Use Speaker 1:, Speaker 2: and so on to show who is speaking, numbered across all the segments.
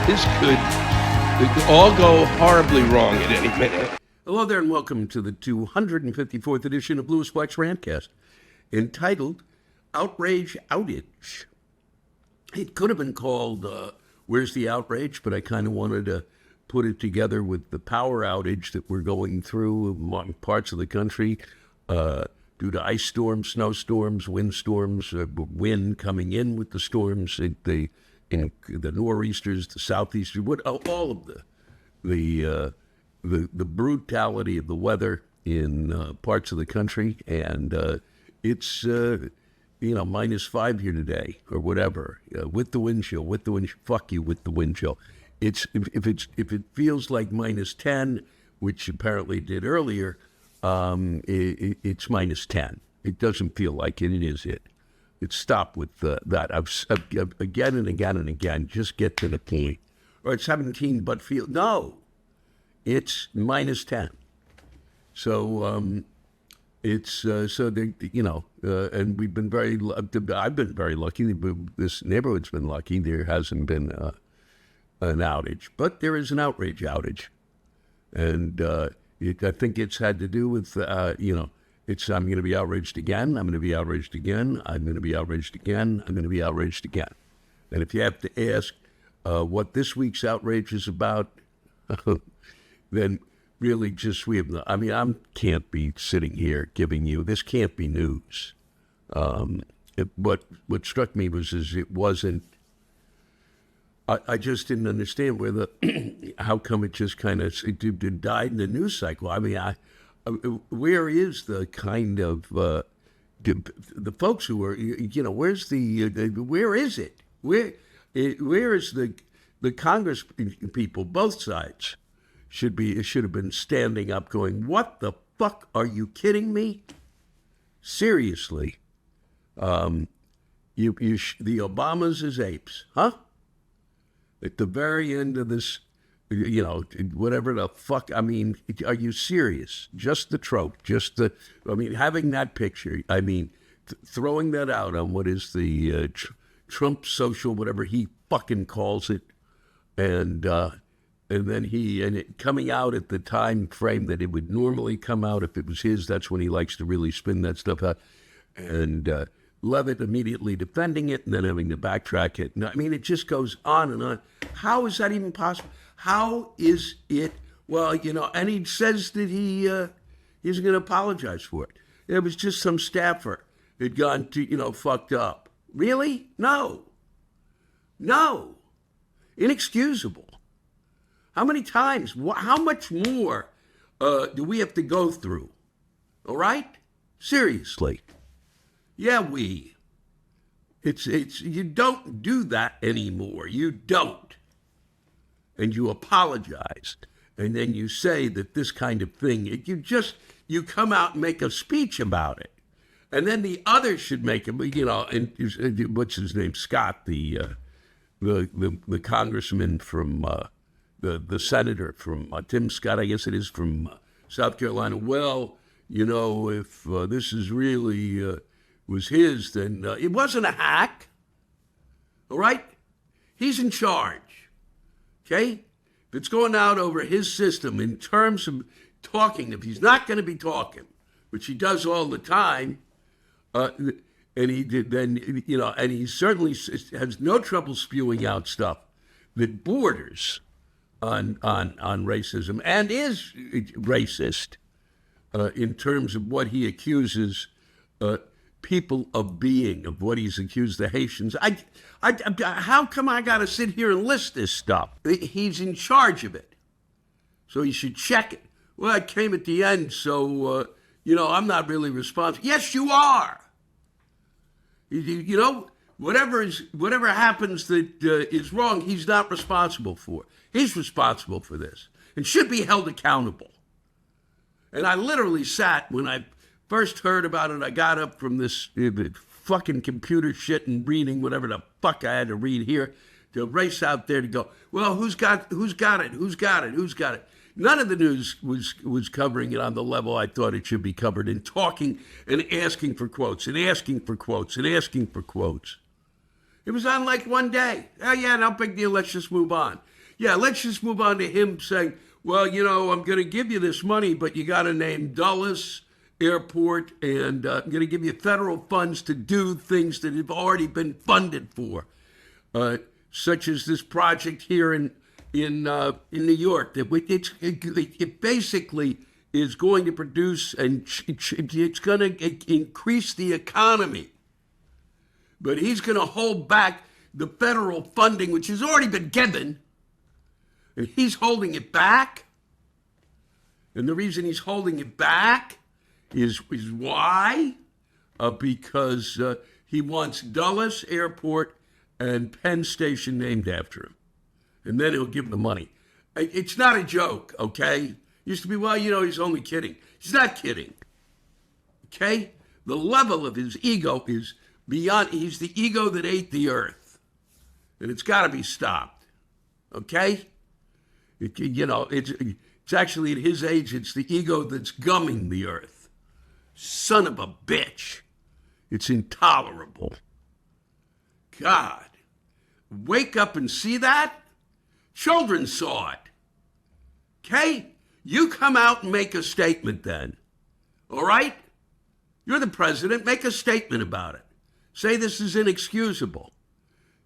Speaker 1: This could all go horribly wrong at any minute. Hello there and welcome to the 254th edition of Bluest Black's Rantcast, entitled Outrage, Outage. It could have been called Where's the Outrage, but I kind of wanted to put it together with the power outage that we're going through in parts of the country due to ice storms, snowstorms, windstorms, wind coming in with the storms, the nor'easters, the southeasters, all of the brutality of the weather in parts of the country, and it's -5 here today or whatever, with the wind chill, fuck you with the wind chill. If it feels like -10, which apparently it did earlier, it's -10. It doesn't feel like it. It is it. It's stop with that. I've again and again and again. Just get to the point. Or it's 17, but feel no. It's -10. So it's so they, and we've been very. I've been very lucky. This neighborhood's been lucky. There hasn't been an outage, but there is an outrage outage, and I think it's had to do with It's I'm going to be outraged again. I'm going to be outraged again. I'm going to be outraged again. I'm going to be outraged again. And if you have to ask what this week's outrage is about, then really just I can't be sitting here giving you this. Can't be news. What struck me was it wasn't. I just didn't understand how come it just kind of died in the news cycle. I mean, where is the kind of the folks who are where's where is it? Where is the Congress people? Both sides should have been standing up, going, "What the fuck? Are you kidding me? Seriously? The Obamas is apes, huh?" At the very end of this, whatever the fuck, I mean, are you serious? Just the trope, having that picture, throwing that out on what is the Trump social, whatever he fucking calls it, and then it coming out at the time frame that it would normally come out if it was his. That's when he likes to really spin that stuff out, and Levitt immediately defending it and then having to backtrack it. I mean, it just goes on and on. How is that even possible? How is it? Well, and he says that he isn't going to apologize for it. It was just some staffer had gone to, fucked up. Really? No. Inexcusable. How many times? How much more do we have to go through? All right? Seriously. Yeah, It's you don't do that anymore. You don't. And you apologize. And then you say that this kind of thing, you come out and make a speech about it. And then the others should make it, and what's his name? Scott, the congressman from, the senator from, Tim Scott, I guess it is, from South Carolina. Well, if this is really was his, then it wasn't a hack. All right? He's in charge. Okay? If it's going out over his system in terms of talking, if he's not going to be talking, which he does all the time, and he did then, and he certainly has no trouble spewing out stuff that borders on racism and is racist in terms of what he accuses people of being, of what he's accused the Haitians. How come I got to sit here and list this stuff? He's in charge of it, so he should check it. Well, it came at the end, so I'm not really responsible. Yes, you are. Whatever happens that is wrong, he's not responsible for. He's responsible for this and should be held accountable. And I literally sat when I first heard about it. I got up from this fucking computer shit and reading whatever the fuck I had to read here to race out there to go, well, who's got it? None of the news was covering it on the level I thought it should be covered, and talking and asking for quotes and asking for quotes and asking for quotes. It was on like one day. Oh, yeah, no big deal. Let's just move on. Yeah, let's just move on to him saying, well, I'm going to give you this money, but you got to name Dulles Airport, and I'm going to give you federal funds to do things that have already been funded for, such as this project here in New York. It basically is going to produce, and it's going to increase the economy. But he's going to hold back the federal funding, which has already been given, and he's holding it back. And the reason he's holding it back is why? Because he wants Dulles Airport and Penn Station named after him. And then he'll give the money. It's not a joke, okay? Used to be, well, he's only kidding. He's not kidding, okay? The level of his ego is beyond. He's the ego that ate the earth. And it's got to be stopped, okay? It's actually at his age, it's the ego that's gumming the earth. Son of a bitch. It's intolerable. God. Wake up and see that? Children saw it. Okay? You come out and make a statement then. All right? You're the president. Make a statement about it. Say this is inexcusable.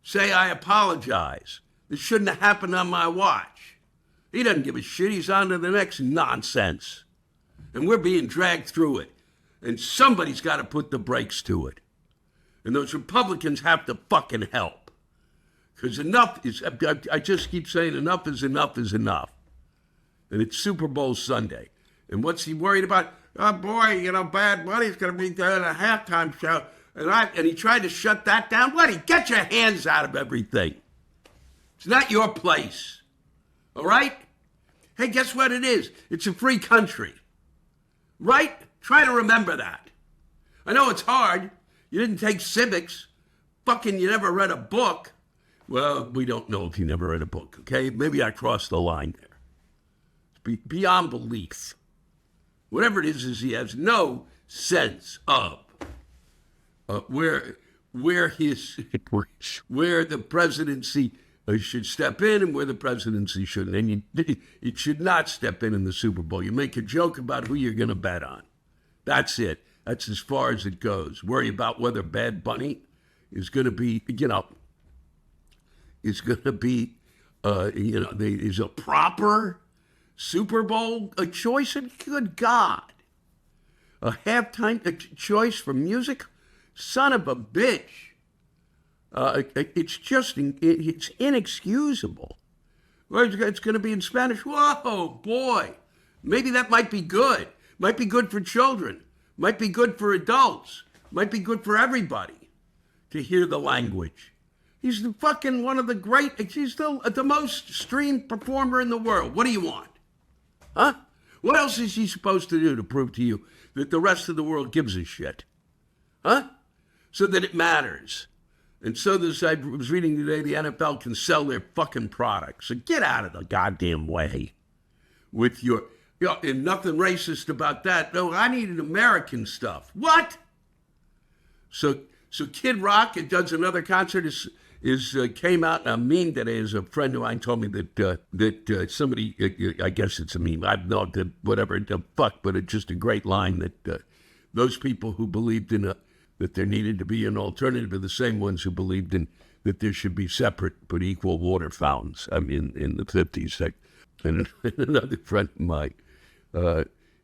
Speaker 1: Say I apologize. This shouldn't have happened on my watch. He doesn't give a shit. He's on to the next nonsense. And we're being dragged through it. And somebody's got to put the brakes to it. And those Republicans have to fucking help. Because enough is, I just keep saying enough is enough is enough. And it's Super Bowl Sunday. And what's he worried about? Oh boy, Bad Bunny's going to be there in a halftime show. And he tried to shut that down. Buddy, get your hands out of everything. It's not your place. All right? Hey, guess what it is? It's a free country. Right? Try to remember that. I know it's hard. You didn't take civics. Fucking you never read a book. Well, we don't know if you never read a book, okay? Maybe I crossed the line there. It's beyond belief. Whatever it is he has no sense of where the presidency should step in and where the presidency shouldn't. And it should not step in the Super Bowl. You make a joke about who you're going to bet on. That's it. That's as far as it goes. Worry about whether Bad Bunny is going to be, is going to be, is a proper Super Bowl choice. And good God, a halftime choice for music? Son of a bitch. It's inexcusable. It's going to be in Spanish. Whoa, boy. Maybe that might be good. Might be good for children. Might be good for adults. Might be good for everybody to hear the language. He's the fucking one of the great, he's the most streamed performer in the world. What do you want? Huh? What else is he supposed to do to prove to you that the rest of the world gives a shit? Huh? So that it matters. And so I was reading today, the NFL can sell their fucking products. So get out of the goddamn way with your, and nothing racist about that. No, I needed American stuff. What? So Kid Rock, it does another concert, came out, and a meme today is a friend of mine told me that somebody, I guess it's a meme, I've known that whatever the fuck, but it's just a great line that those people who believed in that there needed to be an alternative are the same ones who believed in that there should be separate but equal water fountains. I mean, in the 50s. And another friend of mine,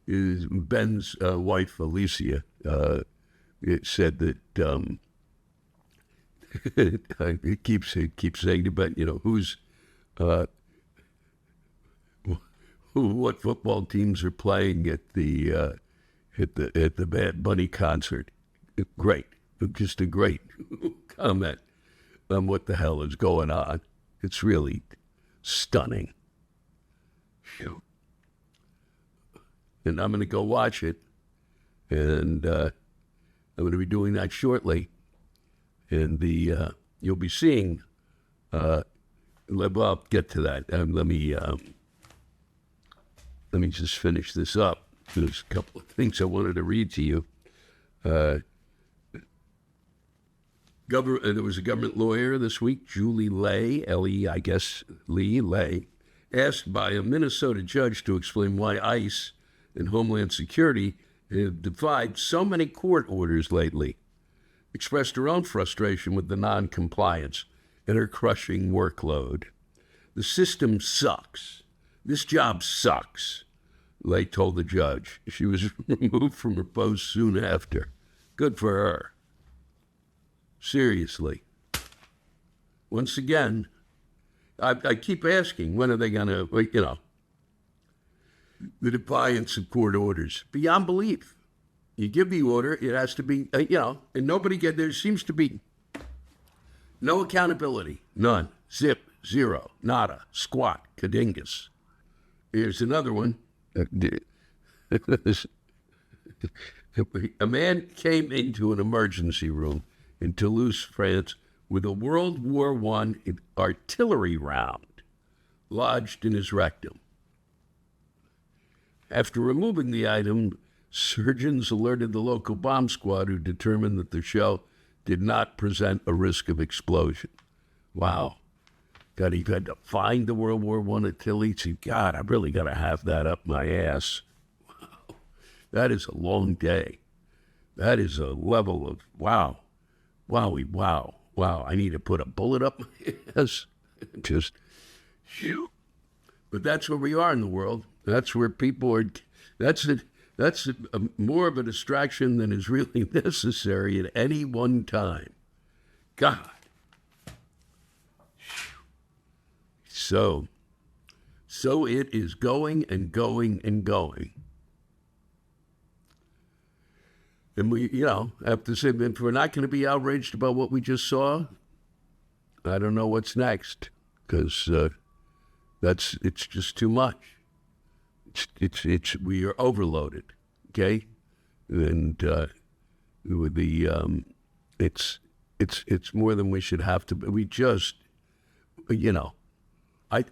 Speaker 1: is Ben's wife, Alicia, it said that it keeps saying to Ben, what football teams are playing at the Bad Bunny concert. Great, just a great comment on what the hell is going on. It's really stunning. And I'm going to go watch it, and I'm going to be doing that shortly. And you'll be seeing. Well, I'll get to that. Let me just finish this up. There's a couple of things I wanted to read to you. There was a government lawyer this week, Julie Lay, L-E, I guess, Lay, asked by a Minnesota judge to explain why ICE and Homeland Security have defied so many court orders lately, expressed her own frustration with the non-compliance and her crushing workload. The system sucks. This job sucks, Lay told the judge. She was removed from her post soon after. Good for her. Seriously. Once again, I keep asking, when are they going to, the defiance of court orders? Beyond belief. You give the order, it has to be, and there seems to be no accountability. None. Zip. Zero. Nada. Squat. Kadingus. Here's another one. A man came into an emergency room in Toulouse, France, with a World War I artillery round lodged in his rectum. After removing the item, surgeons alerted the local bomb squad, who determined that the shell did not present a risk of explosion. Wow. God, he had to find the World War I artillery. God, I really got to have that up my ass. Wow. That is a long day. That is a level of wow. Wowie, wow. Wow, I need to put a bullet up my ass. Just, phew. But that's where we are in the world. That's where people are. That's more of a distraction than is really necessary at any one time. God. So it is going and going and going. And we, have to say, if we're not going to be outraged about what we just saw, I don't know what's next, because it's just too much. We are overloaded, okay? And with the it's more than we should have to. We just, I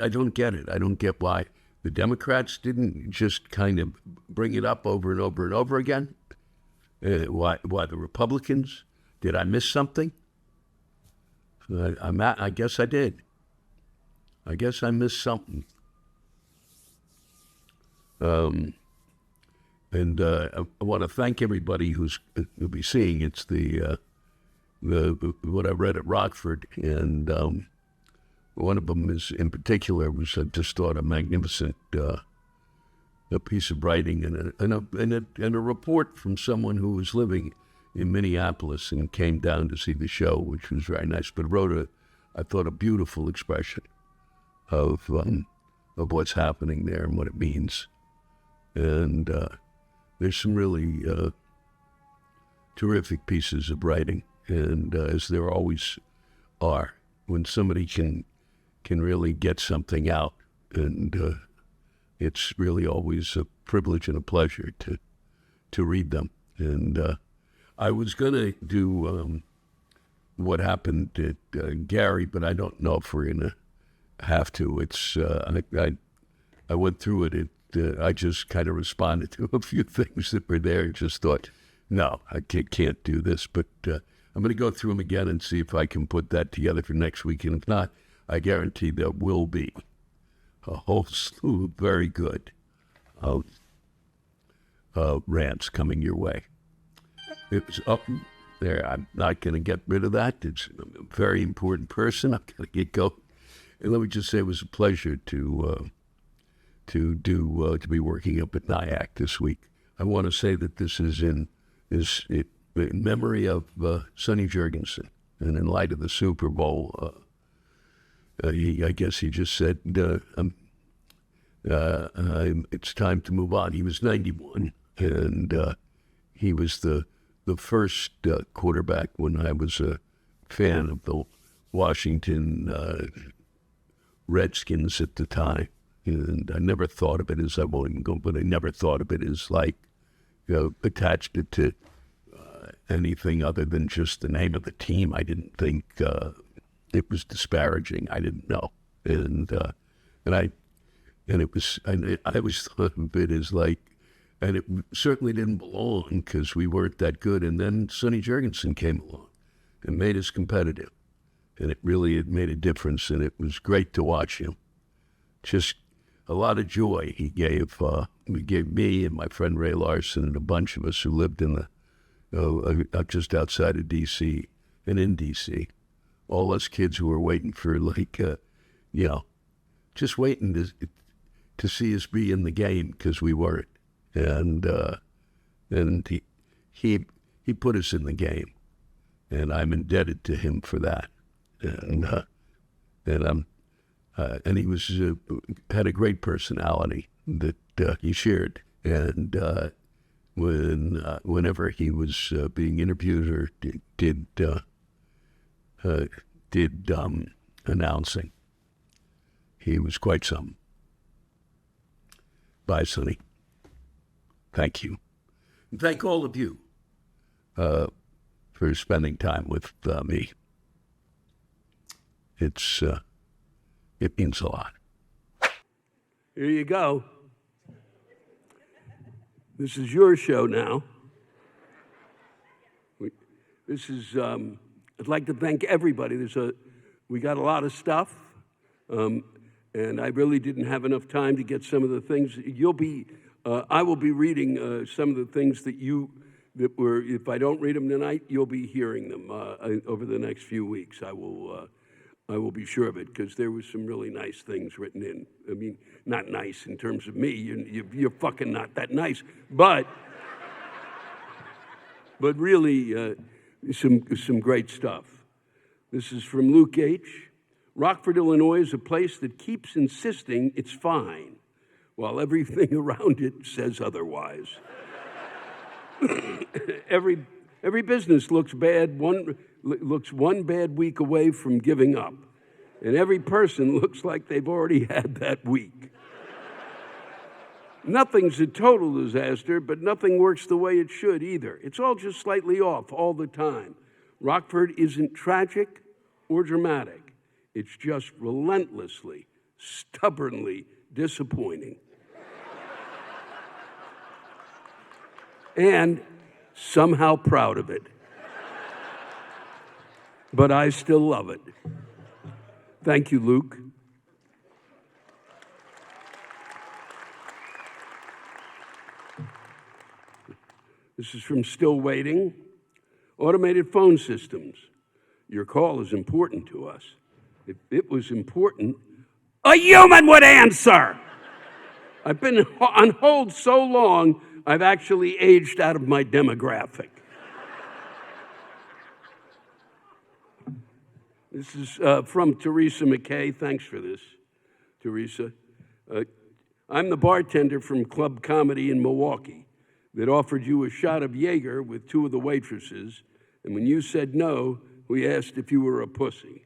Speaker 1: don't get it. I don't get why the Democrats didn't just kind of bring it up over and over and over again. Why the Republicans? Did I miss something? I guess I did. I guess I missed something. And I want to thank everybody who'll be seeing. It's the what I read at Rockford, and one of them is in particular was I just thought a magnificent a piece of writing and a report from someone who was living in Minneapolis and came down to see the show, which was very nice, but wrote I thought a beautiful expression of what's happening there and what it means. And there's some really terrific pieces of writing, and as there always are, when somebody can really get something out, and it's really always a privilege and a pleasure to read them. And I was going to do what happened at Gary, but I don't know if we're going to have to. It's I went through it. I just kind of responded to a few things that were there and just thought, no, I can't do this. But I'm going to go through them again and see if I can put that together for next week. And if not, I guarantee there will be a whole slew of very good rants coming your way. It was up there. I'm not going to get rid of that. It's a very important person. I've got to get going. And let me just say it was a pleasure to be working up at NIAC this week. I want to say that this is in memory of Sonny Jurgensen, and in light of the Super Bowl. I guess he just said, it's time to move on. He was 91, and he was the first quarterback when I was a fan of the Washington Redskins at the time. And I never thought of it as, I won't even go, but I never thought of it as like, attached it to anything other than just the name of the team. I didn't think it was disparaging. I didn't know, and I always thought of it as like, and it certainly didn't belong because we weren't that good. And then Sonny Jurgensen came along, and made us competitive. And it made a difference, and it was great to watch him. Just a lot of joy he gave me and my friend Ray Larson and a bunch of us who lived in just outside of D.C. and in D.C. All us kids who were waiting for, just waiting to see us be in the game because we weren't. And he put us in the game, and I'm indebted to him for that. And he had a great personality that he shared. And whenever he was being interviewed or did announcing, he was quite something. Bye, Sonny. Thank you. And thank all of you for spending time with me. It means a lot.
Speaker 2: Here you go. This is your show now. I'd like to thank everybody. We got a lot of stuff, and I really didn't have enough time to get some of the things. I will be reading some of the things that were. If I don't read them tonight, you'll be hearing them over the next few weeks. I will be sure of it, because there was some really nice things written in. I mean, not nice in terms of me. You're fucking not that nice, but really some great stuff. This is from Luke H. Rockford, Illinois is a place that keeps insisting it's fine, while everything around it says otherwise. Every business looks one bad week away from giving up, and every person looks like they've already had that week. Nothing's a total disaster, but nothing works the way it should either. It's all just slightly off all the time. Rockford isn't tragic or dramatic. It's just relentlessly, stubbornly disappointing. And somehow proud of it. But I still love it. Thank you, Luke. This is from Still Waiting. Automated phone systems. Your call is important to us. If it was important, a human would answer. I've been on hold so long, I've actually aged out of my demographic. This is from Teressa MacKay. Thanks for this, Teresa. I'm the bartender from Club Comedy in Milwaukee that offered you a shot of Jaeger with two of the waitresses, and when you said no, we asked if you were a pussy.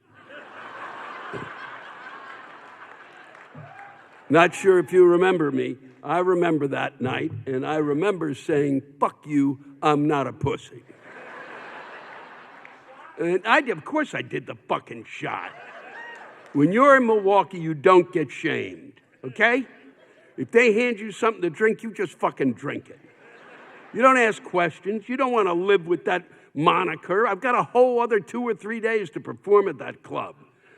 Speaker 2: Not sure if you remember me. I remember that night, and I remember saying, fuck you, I'm not a pussy. And of course I did the fucking shot. When you're in Milwaukee, you don't get shamed, okay? If they hand you something to drink, you just fucking drink it. You don't ask questions. You don't want to live with that moniker. I've got a whole other 2 or 3 days to perform at that club.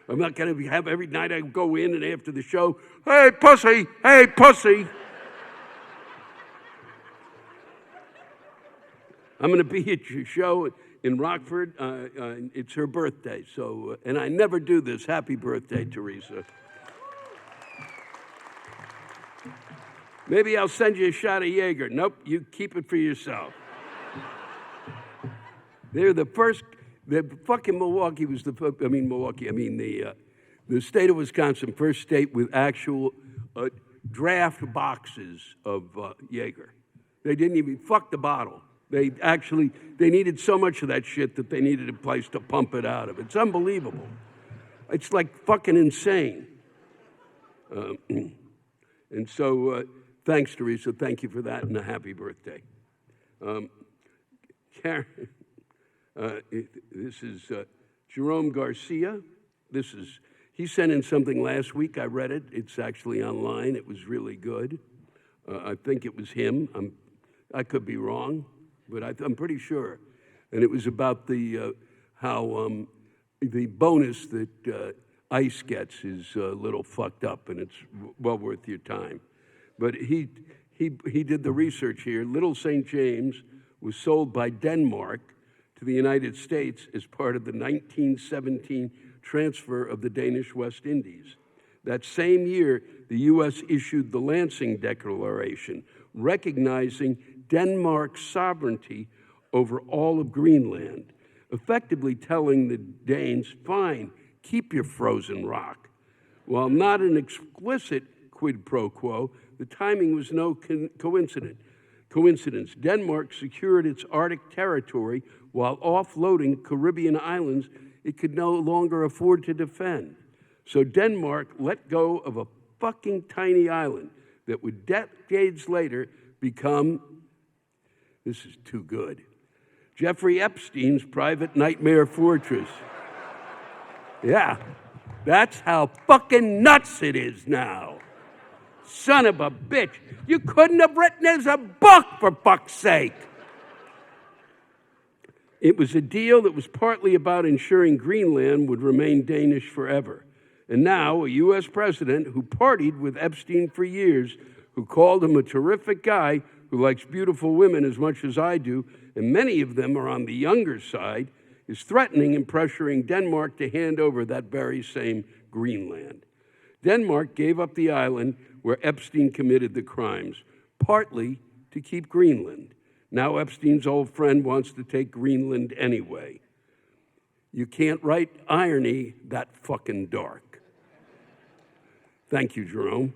Speaker 2: I'm not going to have every night I go in and after the show, hey, pussy, hey, pussy. I'm going to be at your show in Rockford. It's her birthday, so and I never do this. Happy birthday, Teresa. Maybe I'll send you a shot of Jaeger. Nope, you keep it for yourself. They're the first. The fucking Milwaukee was the state of Wisconsin, first state with actual draft boxes of Jaeger. They didn't even fuck the bottle. They needed so much of that shit that they needed a place to pump it out of. It's unbelievable. It's like fucking insane. And so, thanks, Teresa. Thank you for that, and a happy birthday. Karen, this is Jerome Garcia. He sent in something last week. I read it. It's actually online. It was really good. I think it was him. I could be wrong, but I'm pretty sure. And it was about how the bonus that ICE gets is a little fucked up, and it's well worth your time. But he did the research here. Little St. James was sold by Denmark to the United States as part of the 1917 transfer of the Danish West Indies. That same year, the U.S. issued the Lansing Declaration, recognizing Denmark's sovereignty over all of Greenland, effectively telling the Danes, fine, keep your frozen rock. While not an explicit quid pro quo, the timing was no coincidence. Denmark secured its Arctic territory while offloading Caribbean islands it could no longer afford to defend. So Denmark let go of a fucking tiny island that would decades later become, this is too good, Jeffrey Epstein's private nightmare fortress. Yeah, that's how fucking nuts it is now. Son of a bitch. You couldn't have written it as a book, for fuck's sake. It was a deal that was partly about ensuring Greenland would remain Danish forever. And now a U.S. president who partied with Epstein for years, who called him a terrific guy who likes beautiful women as much as I do, and many of them are on the younger side, is threatening and pressuring Denmark to hand over that very same Greenland. Denmark gave up the island where Epstein committed the crimes, partly to keep Greenland. Now Epstein's old friend wants to take Greenland anyway. You can't write irony that fucking dark. Thank you, Jerome.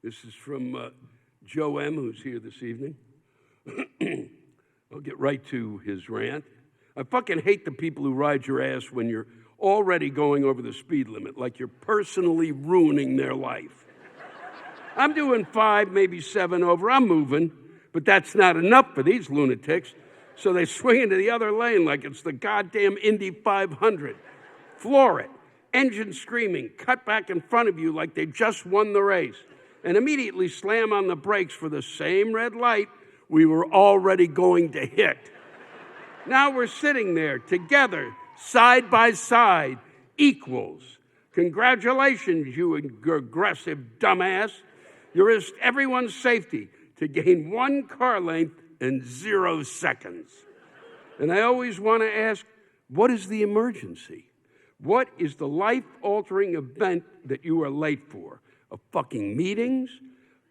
Speaker 2: This is from Joe M., who's here this evening. I'll get right to his rant. I fucking hate the people who ride your ass when you're already going over the speed limit, like you're personally ruining their life. I'm doing 5, maybe 7 over. I'm moving, but that's not enough for these lunatics. So they swing into the other lane like it's the goddamn Indy 500. Floor it. Engine screaming, cut back in front of you like they just won the race, and immediately slam on the brakes for the same red light we were already going to hit. Now we're sitting there together, side by side, equals. Congratulations, you aggressive dumbass. You risked everyone's safety to gain 1 car length in 0 seconds. And I always want to ask, what is the emergency? What is the life-altering event that you are late for? A fucking meetings?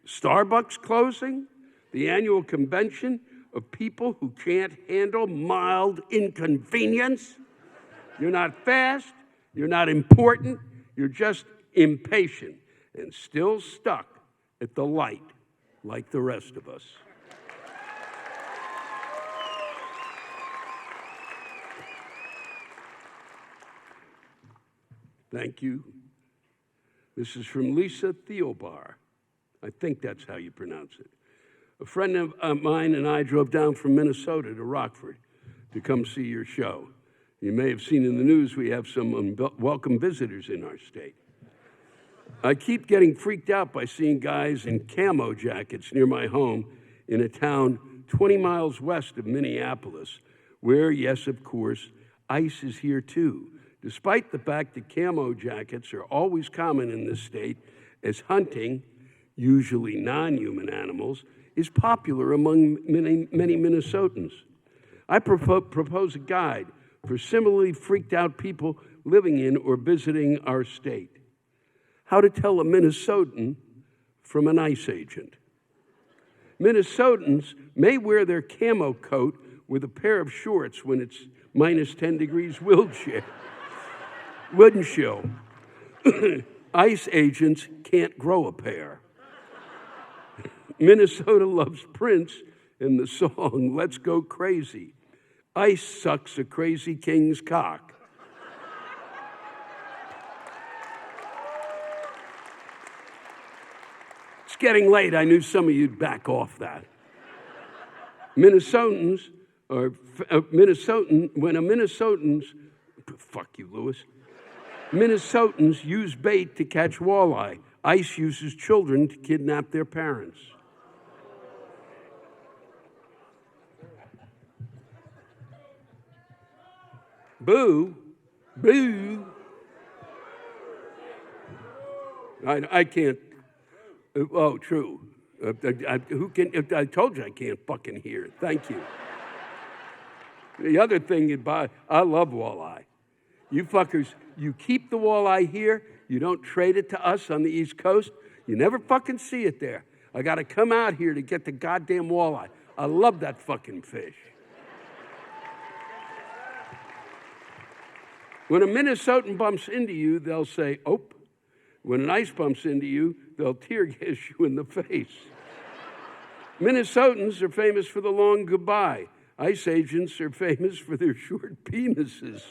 Speaker 2: Starbucks closing? The annual convention of people who can't handle mild inconvenience? You're not fast, you're not important, you're just impatient and still stuck at the light like the rest of us. Thank you. This is from Lisa Theobar. I think that's how you pronounce it. A friend of mine and I drove down from Minnesota to Rockford to come see your show. You may have seen in the news we have some unwelcome visitors in our state. I keep getting freaked out by seeing guys in camo jackets near my home in a town 20 miles west of Minneapolis, where, yes, of course, ICE is here too, despite the fact that camo jackets are always common in this state, as hunting, usually non-human animals, is popular among many Minnesotans. I propose a guide for similarly freaked out people living in or visiting our state. How to tell a Minnesotan from an ICE agent. Minnesotans may wear their camo coat with a pair of shorts when it's minus 10 degrees wind chill. ICE agents can't grow a pair. Minnesota loves Prince and the song Let's Go Crazy. ICE sucks a crazy king's cock. It's getting late. I knew some of you'd back off that. Minnesotans are, when a Minnesotans, fuck you, Lewis. Minnesotans use bait to catch walleye. ICE uses children to kidnap their parents. Boo. Boo. I can't. Oh, true. Who can? I told you I can't fucking hear. Thank you. The other thing, I love walleye. You fuckers, you keep the walleye here. You don't trade it to us on the East Coast. You never fucking see it there. I got to come out here to get the goddamn walleye. I love that fucking fish. When a Minnesotan bumps into you, they'll say, "Oh." When an ICE bumps into you, they'll tear gas you in the face. Minnesotans are famous for the long goodbye. ICE agents are famous for their short penises.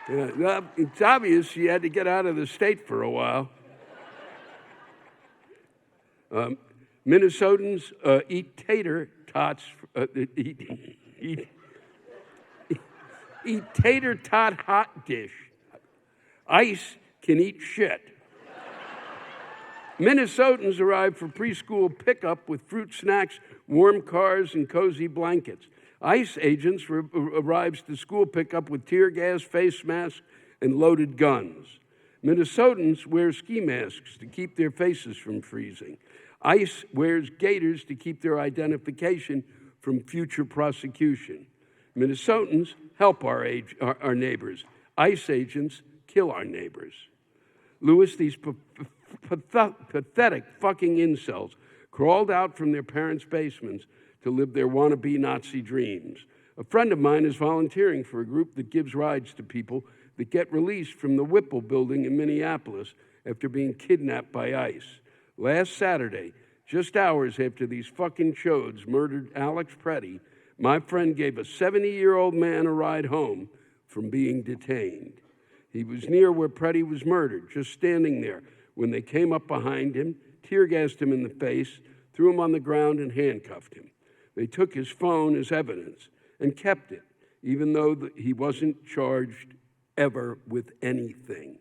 Speaker 2: Yeah, it's obvious you had to get out of the state for a while. Minnesotans eat tater tots. Eat tater tot hot dish. ICE can eat shit. Minnesotans arrive for preschool pickup with fruit snacks, warm cars, and cozy blankets. ICE agents arrives to school pickup with tear gas, face masks, and loaded guns. Minnesotans wear ski masks to keep their faces from freezing. ICE wears gaiters to keep their identification from future prosecution. Minnesotans help our neighbors. ICE agents kill our neighbors. Louis, these pathetic fucking incels crawled out from their parents' basements to live their wannabe Nazi dreams. A friend of mine is volunteering for a group that gives rides to people that get released from the Whipple building in Minneapolis after being kidnapped by ICE. Last Saturday, just hours after these fucking chodes murdered Alex Preddy, my friend gave a 70-year-old man a ride home from being detained. He was near where Preddy was murdered, just standing there, when they came up behind him, tear-gassed him in the face, threw him on the ground, and handcuffed him. They took his phone as evidence and kept it, even though he wasn't charged ever with anything.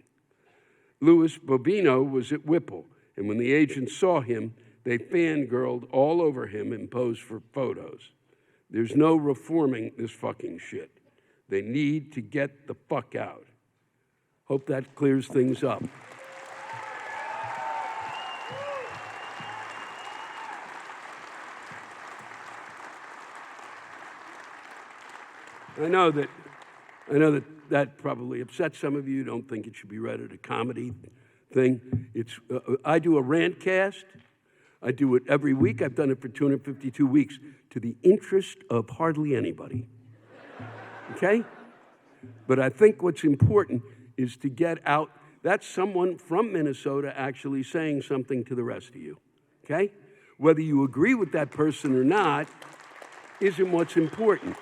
Speaker 2: Louis Bobino was at Whipple, and when the agents saw him, they fangirled all over him and posed for photos. There's no reforming this fucking shit. They need to get the fuck out. Hope that clears things up. I know that probably upsets some of you. Don't think it should be read at a comedy thing. I do a Rantcast. I do it every week. I've done it for 252 weeks to the interest of hardly anybody. Okay? But I think what's important is to get out. That's someone from Minnesota actually saying something to the rest of you. Okay? Whether you agree with that person or not isn't what's important.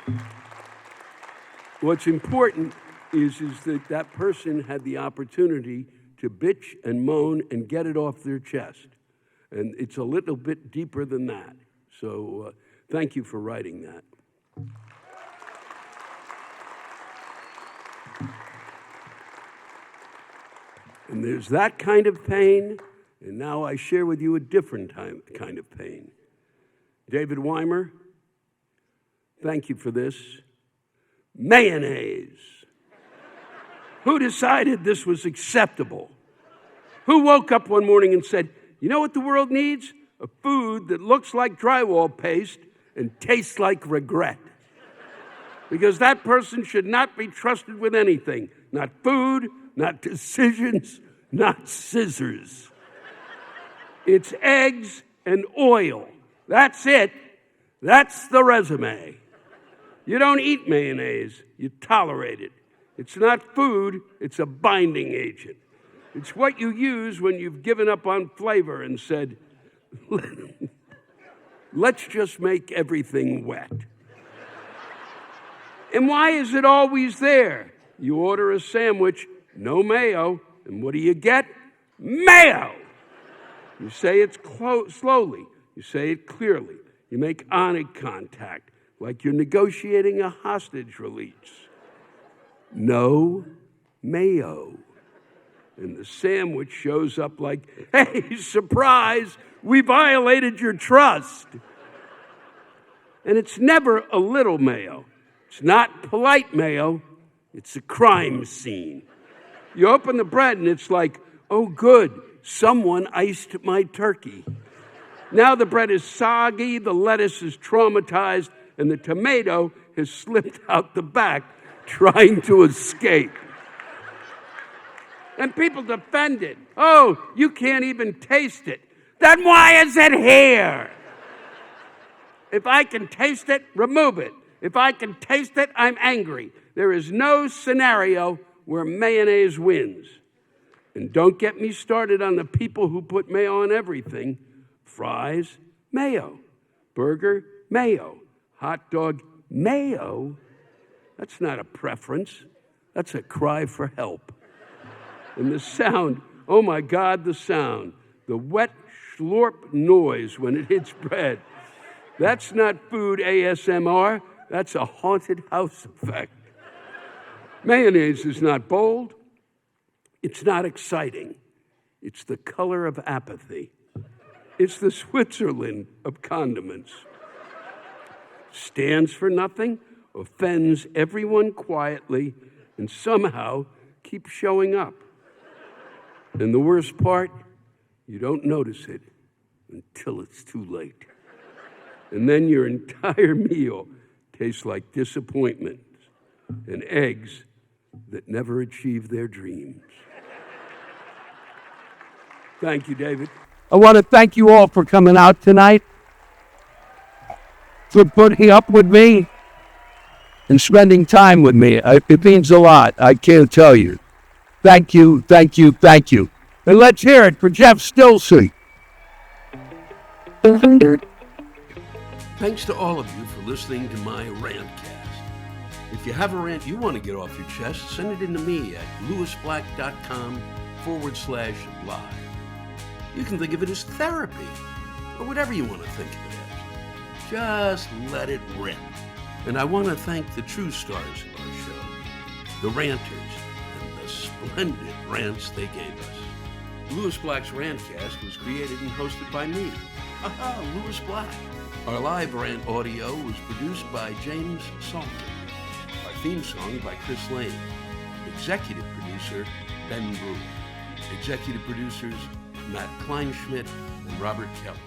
Speaker 2: What's important is that that person had the opportunity to bitch and moan and get it off their chest. And it's a little bit deeper than that. So thank you for writing that. And there's that kind of pain, and now I share with you a different kind of pain. David Weimer, thank you for this. Mayonnaise. Who decided this was acceptable? Who woke up one morning and said, you know what the world needs? A food that looks like drywall paste and tastes like regret. Because that person should not be trusted with anything. Not food, not decisions, not scissors. It's eggs and oil. That's it. That's the resume. You don't eat mayonnaise, you tolerate it. It's not food, it's a binding agent. It's what you use when you've given up on flavor and said, let's just make everything wet. And why is it always there? You order a sandwich, no mayo, and what do you get? Mayo! You say it slowly, you say it clearly, you make eye contact, like you're negotiating a hostage release. no mayo. And the sandwich shows up like, hey, surprise, we violated your trust. And it's never a little mayo. It's not polite mayo, it's a crime scene. You open the bread and it's like, oh good, someone iced my turkey. Now the bread is soggy, the lettuce is traumatized, and the tomato has slipped out the back trying to escape. And people defend it. Oh, you can't even taste it. Then why is it here? If I can taste it, remove it. If I can taste it, I'm angry. There is no scenario where mayonnaise wins. And don't get me started on the people who put mayo on everything. Fries, mayo. Burger, mayo. Hot dog, mayo. That's not a preference. That's a cry for help. And the sound, oh my God, the sound. The wet slurp noise when it hits bread. That's not food ASMR. That's a haunted house effect. Mayonnaise is not bold. It's not exciting. It's the color of apathy. It's the Switzerland of condiments. Stands for nothing, offends everyone quietly, and somehow keeps showing up. And the worst part, you don't notice it until it's too late. And then your entire meal tastes like disappointment and eggs that never achieve their dreams. Thank you, David.
Speaker 3: I want to thank you all for coming out tonight, for putting up with me, and spending time with me. It means a lot. I can't tell you. Thank you, thank you, thank you. And let's hear it for Jeff Stilsey.
Speaker 2: Thanks to all of you for listening to my Rantcast. If you have a rant you want to get off your chest, send it in to me at lewisblack.com/live. You can think of it as therapy, or whatever you want to think of it as. Just let it rip. And I want to thank the true stars of our show, the ranters, and the splendid rants they gave us. Lewis Black's Rantcast was created and hosted by me. Aha, Lewis Black. Our live rant audio was produced by James Salter. Our theme song by Chris Lane. Executive producer, Ben Brewer. Executive producers, Matt Kleinschmidt and Robert Kelly.